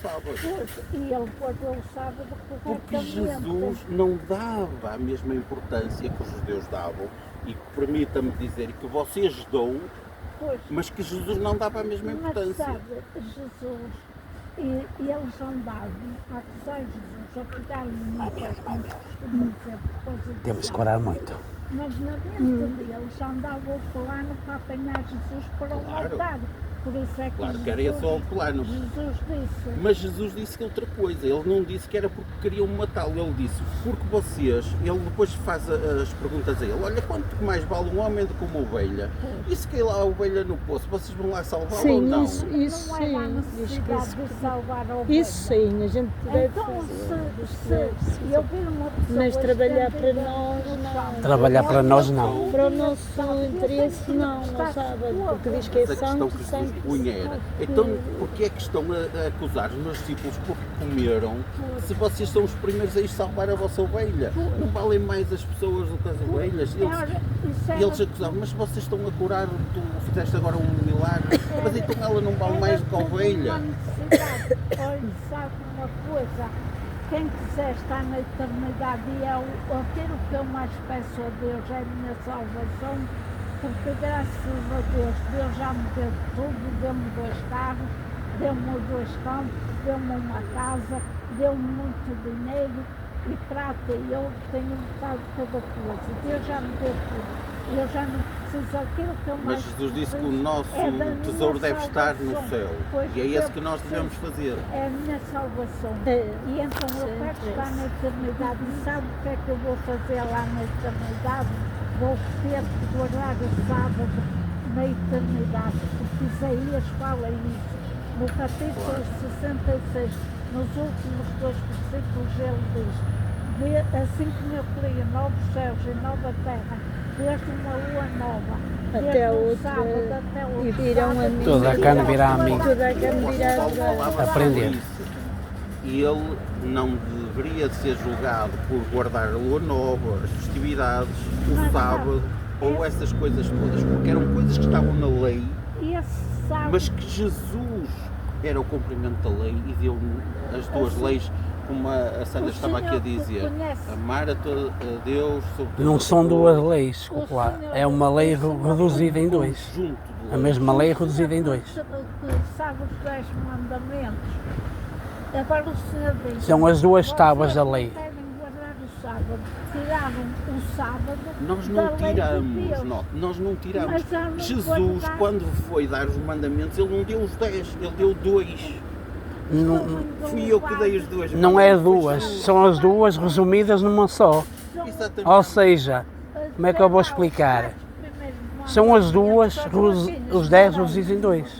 sábado. Pois, e ele guardou o sábado Porque corretamente. Jesus não dava a mesma importância que os judeus davam, e permita-me dizer que vocês dão, Pois, mas que Jesus não dava a mesma mas importância. sabe, Jesus, e eles andavam, apesar de Jesus, a pegar no pé, como costumam dizer, por causa de Temos que sábado. orar muito. Mas na mente deles andavam o plano para apanhar Jesus para o Claro. matar. Por isso é que Claro que era esse o plano. Jesus disse. Mas Jesus disse outra coisa, ele não disse que era porque queriam matá-lo, ele disse, porque vocês, ele depois faz as perguntas a ele, olha, quanto mais vale um homem do que uma ovelha? E se cair lá a ovelha no poço, vocês vão lá salvá-la ou Sim, não? isso não é lá sim. a Diz que necessidade de salvar a ovelha. isso sim, a gente deve Então, fazer. se eu vir uma pessoa Mas trabalhar para estendida nós, no não. chão, Trabalhar para nós, não. Para o nosso interesse, não, não sabe, porque diz que é Mas a questão santo, que Jesus santo. punha era, então porque é que estão a acusar os meus discípulos porque comeram, se vocês são os primeiros a ir salvar a vossa ovelha? Não valem mais as pessoas do que as ovelhas? Eles acusavam, mas vocês estão a curar, tu fizeste agora um milagre, mas então ela não vale mais do que a ovelha. Olha, sabe uma coisa? Quem quiser estar na eternidade e aquilo que eu mais peço a Deus é a minha salvação, porque graças a Deus, Deus já me deu tudo, deu-me 2 carros, deu-me 2 campos, deu-me uma casa, deu-me muito dinheiro e prata e ouro, tenho um bocado de cada coisa. Deus já me deu tudo. Eu já não preciso aquilo que eu mais Mas Jesus disse que o nosso é da minha tesouro deve estar no salvação. céu. Pois E é eu esse que nós devemos fazer. É a minha salvação. E então eu quero estar na eternidade. E sabe o que é que eu vou fazer lá na eternidade? Vou ter que guardar o sábado na eternidade. Porque Isaías fala isso. No capítulo 66, nos últimos 2 versículos, ele diz: assim como eu criei novos céus e nova terra, desde uma lua nova, Até desde a um outra, sábado até o e virão a mim. Toda a carne virá a mim. Toda a carne O virá apóstolo Paulo falava Aprender. sobre isso. E ele não deveria ser julgado por guardar a lua nova, as festividades, o sábado ou essas coisas todas, porque eram coisas que estavam na lei, E esse sábado, mas que Jesus era o cumprimento da lei e deu as duas leis, como a Sandra estava aqui a dizer, amar a Deus sobre todas Não as são pessoas, 2 leis, desculpe lá. É uma lei reduzida em 2. conjunto de A leis. mesma lei reduzida em 2. que sabe os 10 mandamentos. Agora o Senhor diz: São as 2 tábuas da lei. Vocês querem guardar o sábado, tiraram o sábado. Nós da não lei de tiramos, Deus. nós não tiramos. Mas há não Jesus, guardar. quando foi dar os mandamentos, ele não deu os 10, ele deu 2. Não, Fui eu que dei os 2. não é 2, são as 2 resumidas numa só. Exatamente. Ou seja, como é que eu vou explicar? São as 2, os 10 reduzidos em 2. Os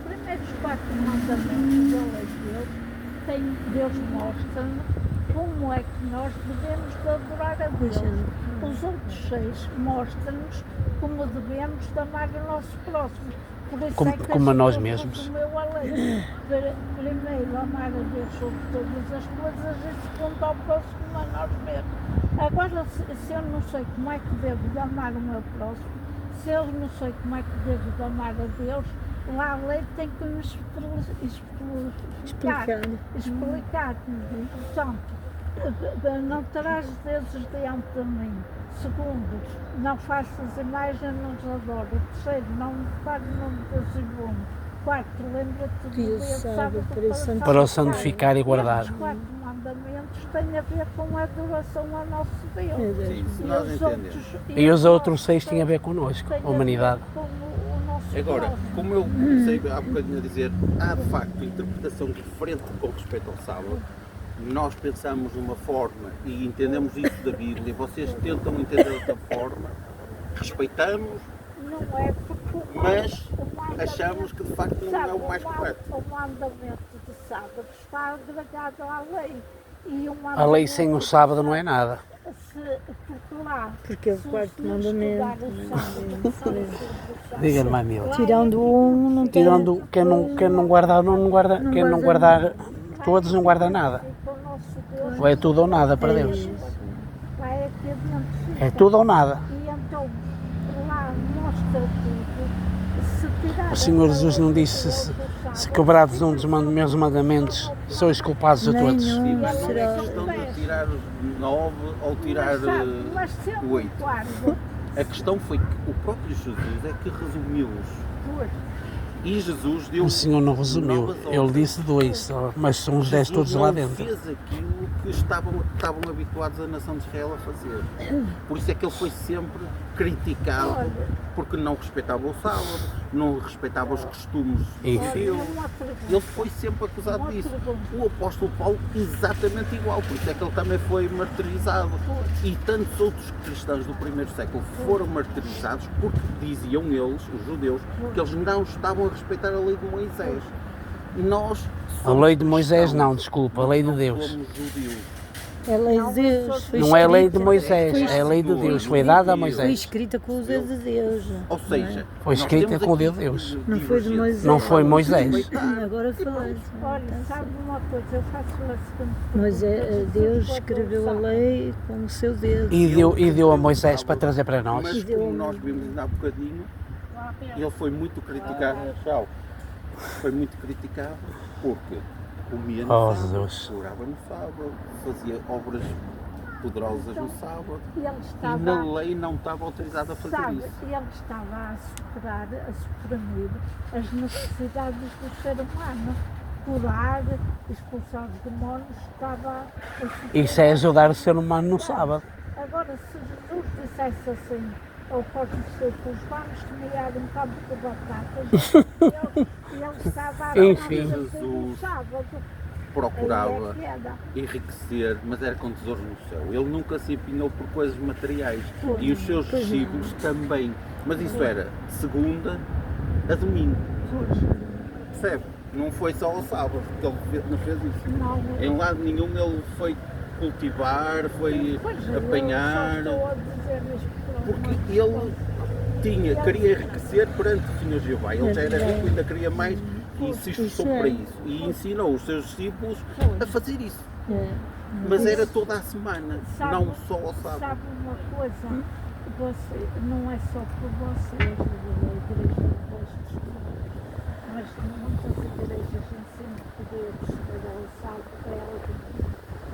primeiros 4 mandamentos da lei de Deus, Deus mostra-nos como é que nós devemos de adorar a Deus. Os outros 6 mostram-nos como devemos de amar o nosso próximo. Por isso Como- é que como a nós Jesus mesmos. resumiu a lei. Primeiro amar a Deus sobre todas as coisas e segundo ao próximo a nós mesmos. Agora, se eu não sei como é que devo de amar o meu próximo, se eu não sei como é que devo de amar a Deus, lá a lei tem que me explicar. Portanto, não terás deuses diante de mim. Segundo, não faças imagem nos adoro. Terceiro, não me fales no nome de Deus e bom. Quarto, lembra-te do Dia dia de sábado sábado Para o santificar e guardar. Estes 4 mandamentos têm a ver com a adoração ao nosso Deus. Sim, se nós entendemos. E os outros 6 têm a ver connosco, têm a humanidade. ver com o nosso Agora, próximo. como eu comecei há bocadinho a dizer, há de facto interpretação diferente com respeito ao sábado. Nós pensamos de uma forma e entendemos isso da Bíblia, vocês tentam entender de outra forma, respeitamos, Não é porque mas o mandamento- achamos que de facto não é o mais correto. O mandamento de sábado está agregado à lei. E o A lei sem o sábado não é nada. Porque lá, Porque é o se quarto se mandamento. estudar o sábado, Diga-lhe, Mamila. Tirando um, não tem. Tirando quem não guardar, não guarda. Quem não guardar todos, não guarda nada. o nosso Deus Ou é tudo ou nada para Deus. vai aqui dentro. É tudo ou nada. E então, lá mostra tudo. Se tirar O Senhor a Jesus não lei disse do se Se quebrados um dos meus mandamentos, sois culpados a todos. Sim, Nenhum mas não é será. questão de tirar 9 ou tirar Mas se eu 8. guardo, A questão foi que o próprio Jesus é que resumiu-os. pois, E Jesus deu O Senhor não resumiu, novas ele ordens. disse 2 só, mas são os 10 todos Jesus lá não dentro. fez aquilo que estavam habituados a nação de Israel a fazer. Por isso é que ele foi sempre criticado, porque não respeitava o sábado, não respeitava os costumes E- do Deus. Ele foi sempre acusado disso. O apóstolo Paulo exatamente igual, por isso é que ele também foi martirizado. E tantos outros cristãos do primeiro século foram martirizados porque diziam eles, os judeus, que eles não estavam a respeitar a lei de Moisés. Nós A lei de somos Moisés cristãos, não, desculpa, a lei de não Deus. somos judeus. É lei de Deus. Foi Não é a lei de escrita- Moisés, foi é a lei de Deus, foi dada a Foi Moisés. escrita com o dedo de Deus. Ou seja, Foi nós escrita temos com o aqui dedo de Deus. Não foi de Moisés. Não foi Moisés. Agora falaste. olha, sabe uma coisa, eu faço a seguinte Mas pergunta. Deus Jesus escreveu a botou o lei com o seu dedo. E deu a Moisés para trazer para nós. Mas como nós vimos ainda há bocadinho, ele foi muito criticado. Tchau. Foi muito criticado porque comia no Oh, sábado, Jesus. orava no sábado, fazia obras poderosas no sábado Ele e estava, na lei não estava autorizado a fazer sabe, isso. ele estava a superar, a suprimir as necessidades do ser humano. Curar, expulsar os demónios, estava a suprimir. Isso é ajudar o ser humano no sábado. Agora, se Jesus dissesse assim, ou pode ser que os vamos semear um campo de batatas, ele estava a Enfim. no sábado. Procurava Aí é que era. enriquecer, mas era com tesouros no céu. Ele nunca se empenhou por coisas materiais e os seus discípulos também. Mas isso era de segunda a domingo. Percebe? Não foi só ao sábado que ele não fez isso. Não, Em lado nenhum ele foi cultivar, foi pois, eu apanhar, só estou a dizer isto por uma porque questão. ele queria enriquecer perante o Senhor Jeová. Ele já era rico, ainda queria mais e se esforçou Isso é. para isso. E ensinou os seus discípulos a fazer isso. É. Mas era toda a semana, Sabe- não só ao sábado. Sabe uma coisa? Você, não é só por vocês, a igreja de vocês, mas muitas igrejas ensinam que Deus era o sábado para ela.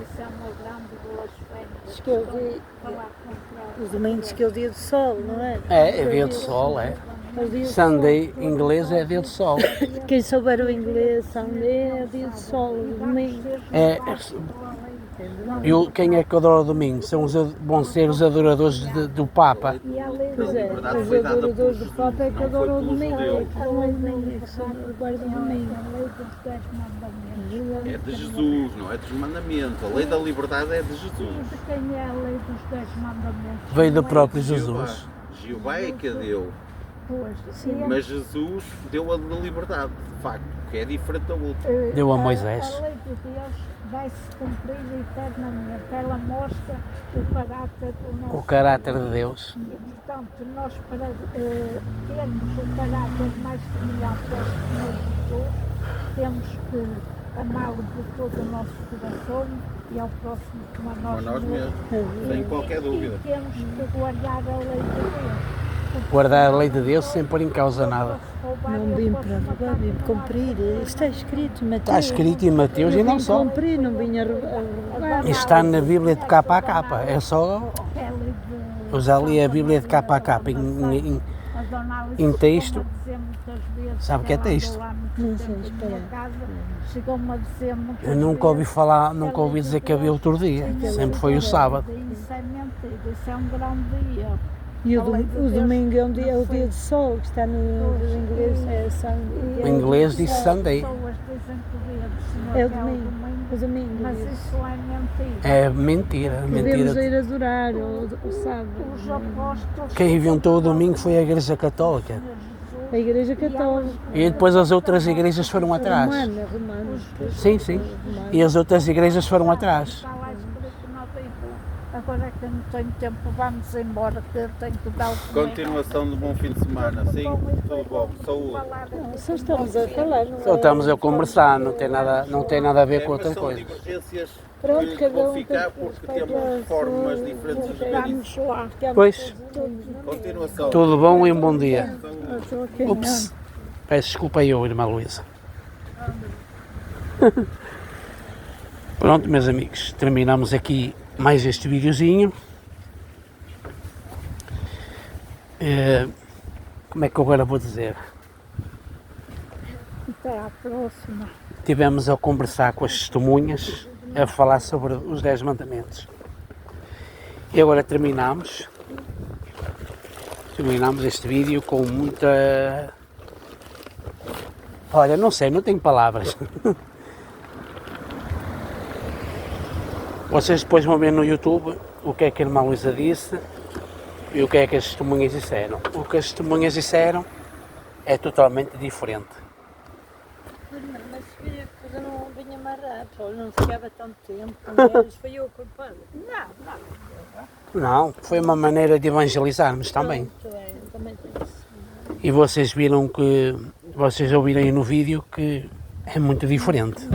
Isso é uma grande blasfémia. Diz que eu vi- Falar contra Os domingos que é o dia de sol, não é? É dia de sol, é. É o dia de Sunday em inglês é dia de sol. sol. Quem souber o inglês, Sunday é o dia de sol, o domingo. É, quem é que adora o domingo? Vão ser os adoradores do Papa. E a lei Pois é, liberdade os foi dada adoradores por do Papa é que Jesus, não adoram o foi pelos domingo. judeus. A lei nem é que são guarda o domingo. a lei dos 10 mandamentos. É de Jesus, não é dos mandamentos. A lei da liberdade é de E Jesus. de quem é a lei dos 10 mandamentos? Veio do Não é próprio de Jeová. Jesus. Jeová é que a deu. Pois, Mas Jesus deu a da liberdade, de facto, que é diferente da outra. Deu a Moisés. A lei de Deus vai-se cumprir eternamente. Ela mostra o caráter do nosso O caráter de Deus. E, portanto, nós para termos o caráter mais semelhante ao Senhor Jesus, temos que amá-lo de todo o nosso coração e ao próximo como a Como nós nós mesmos, sem qualquer dúvida. E temos que guardar a lei de Deus. Guardar a lei de Deus sem pôr em causa nada. Não vim para roubar, vim cumprir. Isto está escrito em Mateus. Está escrito em Mateus e não só. Cumprir, não vim a roubar. Isto está na Bíblia de capa a capa. É só usar ali a Bíblia de capa a capa em texto. Sabe o que é texto? Não sei, espera. Eu nunca ouvi falar, nunca ouvi dizer que havia outro dia. Sempre foi o sábado. Isso é mentira, isso é um grande erro. E o domingo é o dia de sol, que está no inglês, é Sunday. O inglês diz Sunday. As pessoas dizem que o dia do Senhor É o domingo. mas isso é mentira. É mentira, Devemos mentira. ir adorar o sábado. Os apóstolos. Quem inventou o domingo foi a Igreja Católica. A Igreja Católica. E depois as outras igrejas foram atrás. Romana. Sim, sim. E as outras igrejas foram atrás. Está lá escrito na Bíblia. Agora que eu não tenho tempo, vamos embora, que eu tenho que dar o comer. Continuação de bom fim de semana. Sim, tudo bom. Saúde. Só estamos a falar, não é? Só estamos a conversar, não tem nada a ver com Mas outra são coisa. divergências Pronto, que cada vão um ficar tem porque respeito temos à formas sua- diferentes de ver isso. Vamos lá. Pois, Continuação. tudo bom e um bom dia. Saúde. Estou aqui, Ups, peço desculpa eu, irmã Luísa. Pronto, meus amigos, terminamos aqui mais este videozinho. Como é que eu agora vou dizer? Até à próxima. Tivemos a conversar com as testemunhas, a falar sobre os 10 mandamentos. E agora terminamos este vídeo com muita... Olha, não sei, não tenho palavras. Vocês depois vão ver no YouTube o que é que a irmã Luísa disse e o que é que as testemunhas disseram. O que as testemunhas disseram é totalmente diferente. Mas se eu não vinha mais rápido, não ficava tanto tempo com eles, foi eu culpado. Não, foi uma maneira de evangelizarmos também. Também tem isso. E vocês viram que, vocês ouviram aí no vídeo que é muito diferente.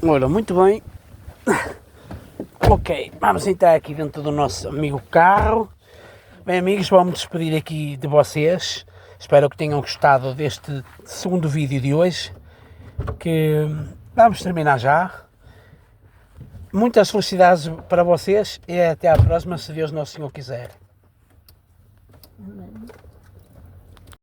Ora, muito bem. Ok, vamos entrar aqui dentro do nosso amigo carro. Bem, amigos, vamos despedir aqui de vocês. Espero que tenham gostado deste segundo vídeo de hoje, que vamos terminar já. Muitas felicidades para vocês e até à próxima, se Deus Nosso Senhor quiser.